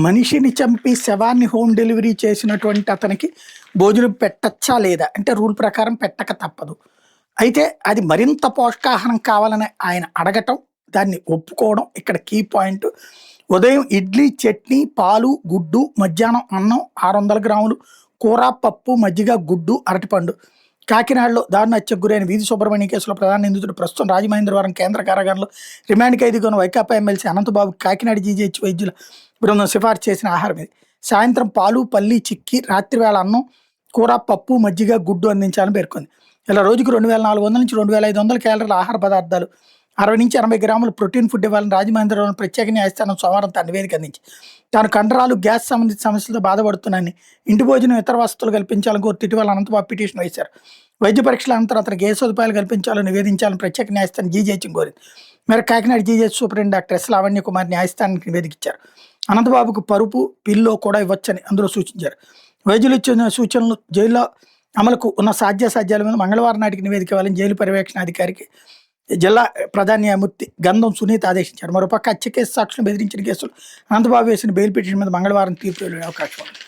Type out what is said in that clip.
మనిషిని చంపి శవాన్ని హోమ్ డెలివరీ చేసినటువంటి అతనికి భోజనం పెట్టచ్చా లేదా అంటే రూల్ ప్రకారం పెట్టక తప్పదు. అయితే అది మరింత పోషకాహారం కావాలని ఆయన అడగటం, దాన్ని ఒప్పుకోవడం ఇక్కడ కీ పాయింట్. ఉదయం ఇడ్లీ, చట్నీ, పాలు, గుడ్డు, మధ్యాహ్నం అన్నం 600 గ్రాములు, కూర, పప్పు, మజ్జిగ, గుడ్డు, అరటిపండు. కాకినాడలో దారుణ హత్యకు గురైన వీధి సుబ్రహ్మణ్య కేసులో ప్రధాన నిందితుడు ప్రస్తుతం రాజమహేంద్రవరం కేంద్ర కారాగారంలో రిమాండ్ ఖైదీగా ఉన్న వైకాపా ఎమ్మెల్సీ అనంతబాబు కాకినాడ జీజీహెచ్ వైద్యుల బృందం సిఫార్సు చేసిన ఆహారం ఇది. సాయంత్రం పాలు, పల్లి చిక్కి, రాత్రివేళ అన్నం, కూర, పప్పు, మజ్జిగ, గుడ్డు అందించాలని పేర్కొంది. ఇలా రోజుకు 2400 నుంచి 2500 క్యాలరీల ఆహార పదార్థాలు, 60 నుంచి 80 గ్రాముల ప్రోటీన్ ఫుడ్ ఇవ్వాలని రాజమహేంద్రవరం ప్రత్యేక న్యాయస్థానం సోమవారం తన నివేదిక అందించి తాను కండరాలు, గ్యాస్ సంబంధిత సమస్యలతో బాధపడుతున్నానని, ఇంటి భోజనం, ఇతర వసతులు కల్పించాలని కోరుతూ ఇటీవల అనంతబాబు పిటిషన్ వేశారు. వైద్య పరీక్షల అనంతరం అతనికి ఏ సదుపాయాలు కల్పించాలని నివేదించాలని ప్రత్యేక న్యాయస్థానం జీజీహెచ్ కోరింది. మేరకు Kakinada GGH superintendent doctor S Lavanya Kumar న్యాయస్థానానికి నివేదిక ఇచ్చారు. అనంతబాబుకు పరుపు, పిల్లో కూడా ఇవ్వచ్చని అందులో సూచించారు. వైద్యులు ఇచ్చిన సూచనలు జైల్లో అమలుకు ఉన్న సాధ్యాసాధ్యాల మీద మంగళవారం నాటికి నివేదిక ఇవ్వాలని జైలు పర్యవేక్షణాధికారికి జిల్లా ప్రధాన న్యాయమూర్తి గంధం సునీత్ ఆదేశించారు. మరోపక్క హత్య కేసు సాక్షులను బెదిరించిన కేసులు అనంతబాబు వేసిన బెయిల్ పిటిషన్ మీద మంగళవారం తీర్పు వెళ్లే అవకాశం ఉంది.